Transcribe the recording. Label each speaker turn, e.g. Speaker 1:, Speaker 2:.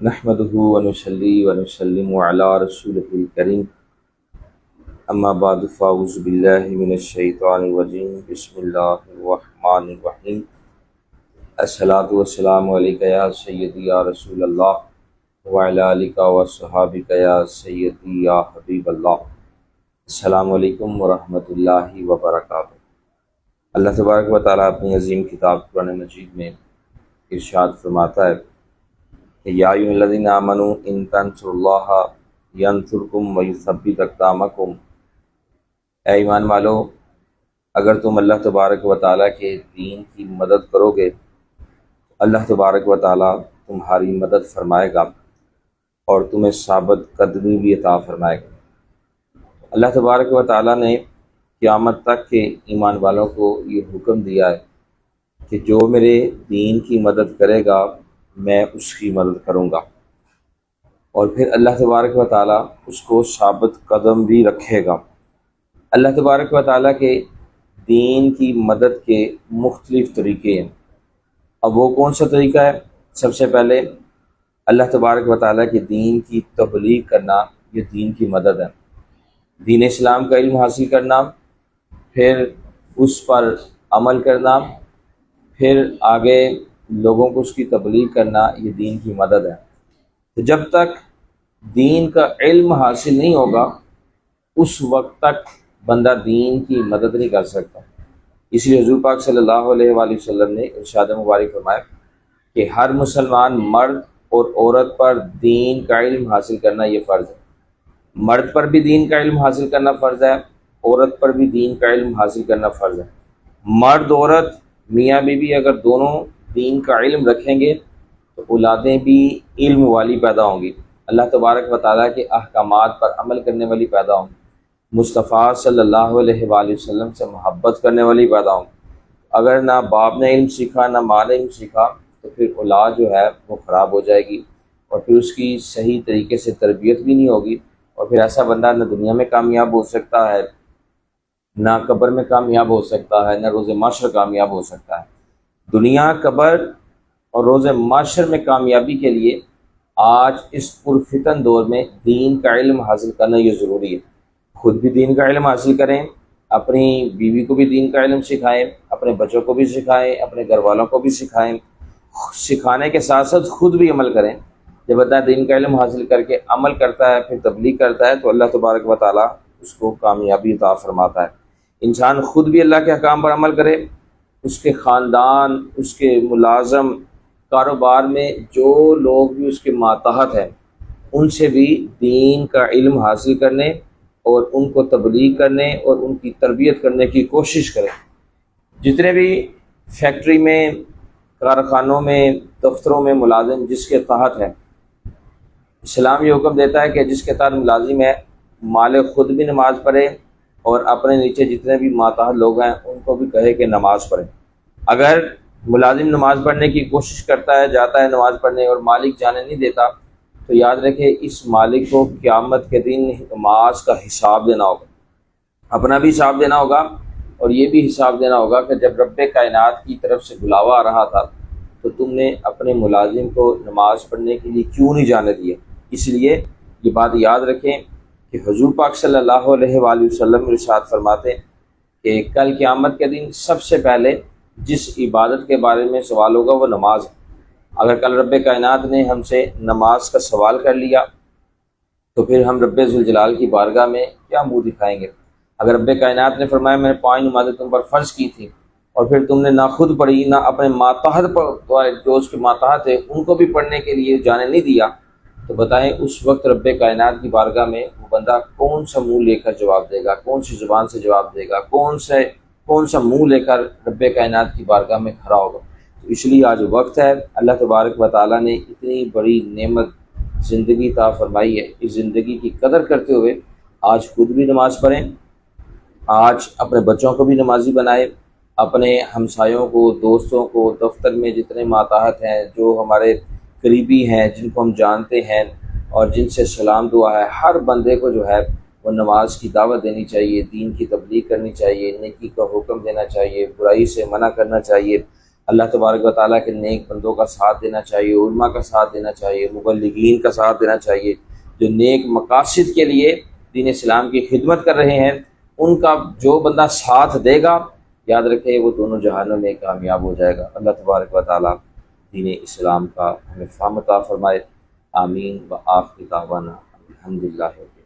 Speaker 1: نحمده ونصلي ونسلم على رسوله الكريم اما بعد فاعوذ بالله من الشیطان الرجیم بسم اللہ الرحمن الرحیم الصلاۃ والسلام علیک یا سیدی یا رسول اللہ وعلی آلک وصحابک یا سیدی یا حبیب اللہ۔ السلام علیکم ورحمۃ اللہ وبرکاتہ۔ اللہ تبارک و تعالیٰ اپنی عظیم کتاب قرآن مجید میں ارشاد فرماتا ہے کہ یا ایھا الذین آمنوا ان تنصروا اللہ ینصرکم ویثبت اقدامکم، اے ایمان والو، اگر تم اللہ تبارک و تعالیٰ کے دین کی مدد کرو گے اللہ تبارک و تعالیٰ تمہاری مدد فرمائے گا اور تمہیں ثابت قدمی بھی عطا فرمائے گا۔ اللہ تبارک و تعالیٰ نے قیامت تک کے ایمان والوں کو یہ حکم دیا ہے کہ جو میرے دین کی مدد کرے گا میں اس کی مدد کروں گا، اور پھر اللہ تبارک و تعالیٰ اس کو ثابت قدم بھی رکھے گا۔ اللہ تبارک و تعالیٰ کے دین کی مدد کے مختلف طریقے ہیں۔ اب وہ کون سا طریقہ ہے؟ سب سے پہلے اللہ تبارک و تعالیٰ کے دین کی تبلیغ کرنا، یہ دین کی مدد ہے۔ دین اسلام کا علم حاصل کرنا، پھر اس پر عمل کرنا، پھر آگے لوگوں کو اس کی تبلیغ کرنا، یہ دین کی مدد ہے۔ تو جب تک دین کا علم حاصل نہیں ہوگا اس وقت تک بندہ دین کی مدد نہیں کر سکتا۔ اس لیے حضور پاک صلی اللہ علیہ وآلہ وسلم نے ارشاد مبارک فرمایا کہ ہر مسلمان مرد اور عورت پر دین کا علم حاصل کرنا یہ فرض ہے۔ مرد پر بھی دین کا علم حاصل کرنا فرض ہے، عورت پر بھی دین کا علم حاصل کرنا فرض ہے۔ مرد عورت میاں بیوی اگر دونوں دین کا علم رکھیں گے تو اولادیں بھی علم والی پیدا ہوں گی، اللہ تبارک و تعالیٰ کے احکامات پر عمل کرنے والی پیدا ہوں گی، مصطفیٰ صلی اللہ علیہ وآلہ وسلم سے محبت کرنے والی پیدا ہوں۔ اگر نہ باپ نے علم سیکھا نہ ماں نے علم سیکھا تو پھر اولاد جو ہے وہ خراب ہو جائے گی، اور پھر اس کی صحیح طریقے سے تربیت بھی نہیں ہوگی، اور پھر ایسا بندہ نہ دنیا میں کامیاب ہو سکتا ہے، نہ قبر میں کامیاب ہو سکتا ہے، نہ روز محشر کامیاب ہو سکتا ہے۔ دنیا، قبر اور روز محشر میں کامیابی کے لیے آج اس پرفتن دور میں دین کا علم حاصل کرنا یہ ضروری ہے۔ خود بھی دین کا علم حاصل کریں، اپنی بیوی کو بھی دین کا علم سکھائیں، اپنے بچوں کو بھی سکھائیں، اپنے گھر والوں کو بھی سکھائیں۔ سکھانے کے ساتھ ساتھ خود بھی عمل کریں۔ جب بندہ دین کا علم حاصل کر کے عمل کرتا ہے، پھر تبلیغ کرتا ہے، تو اللہ تبارک و تعالیٰ اس کو کامیابی عطا فرماتا ہے۔ انسان خود بھی اللہ کے احکام پر عمل کرے، اس کے خاندان، اس کے ملازم، کاروبار میں جو لوگ بھی اس کے ماتحت ہیں ان سے بھی دین کا علم حاصل کرنے اور ان کو تبلیغ کرنے اور ان کی تربیت کرنے کی کوشش کریں۔ جتنے بھی فیکٹری میں، کارخانوں میں، دفتروں میں ملازم جس کے تحت ہیں، اسلام یہ حکم دیتا ہے کہ جس کے تحت ملازم ہے مالک خود بھی نماز پڑھے اور اپنے نیچے جتنے بھی ماتحت لوگ ہیں ان کو بھی کہے کہ نماز پڑھیں۔ اگر ملازم نماز پڑھنے کی کوشش کرتا ہے، جاتا ہے نماز پڑھنے، اور مالک جانے نہیں دیتا، تو یاد رکھے اس مالک کو قیامت کے دن نماز کا حساب دینا ہوگا، اپنا بھی حساب دینا ہوگا، اور یہ بھی حساب دینا ہوگا کہ جب رب کائنات کی طرف سے بلاوا آ رہا تھا تو تم نے اپنے ملازم کو نماز پڑھنے کے لیے کیوں نہیں جانے دیا۔ اس لیے یہ بات یاد رکھیں کہ حضور پاک صلی اللہ علیہ وآلہ وسلم ارشاد فرماتے ہیں کہ کل قیامت کے دن سب سے پہلے جس عبادت کے بارے میں سوال ہوگا وہ نماز ہے۔ اگر کل رب کائنات نے ہم سے نماز کا سوال کر لیا تو پھر ہم رب ذوالجلال کی بارگاہ میں کیا منہ دکھائیں گے؟ اگر رب کائنات نے فرمایا میں نے 5 نمازیں تم پر فرض کی تھی اور پھر تم نے نہ خود پڑھی نہ اپنے ماتحت پر جو اس کے ماتحت ہے ان کو بھی پڑھنے کے لیے جانے نہیں دیا، تو بتائیں اس وقت رب کائنات کی بارگاہ میں وہ بندہ کون سا منہ لے کر جواب دے گا، کون سی زبان سے جواب دے گا، کون سا منہ لے کر رب کائنات کی بارگاہ میں کھڑا ہوگا؟ تو اس لیے آج وقت ہے، اللہ تبارک و تعالیٰ نے اتنی بڑی نعمت زندگی عطا فرمائی ہے، اس زندگی کی قدر کرتے ہوئے آج خود بھی نماز پڑھیں، آج اپنے بچوں کو بھی نمازی بنائیں، اپنے ہمسایوں کو، دوستوں کو، دفتر میں جتنے ماتحت ہیں، جو ہمارے قریبی ہیں، جن کو ہم جانتے ہیں اور جن سے سلام دعا ہے، ہر بندے کو جو ہے وہ نماز کی دعوت دینی چاہیے، دین کی تبلیغ کرنی چاہیے، نیکی کا حکم دینا چاہیے، برائی سے منع کرنا چاہیے، اللہ تبارک و تعالیٰ کے نیک بندوں کا ساتھ دینا چاہیے، علماء کا ساتھ دینا چاہیے، مبلغین کا ساتھ دینا چاہیے، جو نیک مقاصد کے لیے دین اسلام کی خدمت کر رہے ہیں، ان کا جو بندہ ساتھ دے گا، یاد رکھے وہ دونوں جہانوں میں کامیاب ہو جائے گا۔ اللہ تبارک و تعالیٰ دین اسلام کا ہمیں فہم عطا فرمائے۔ آمین و آخر دعوانا الحمدللہ۔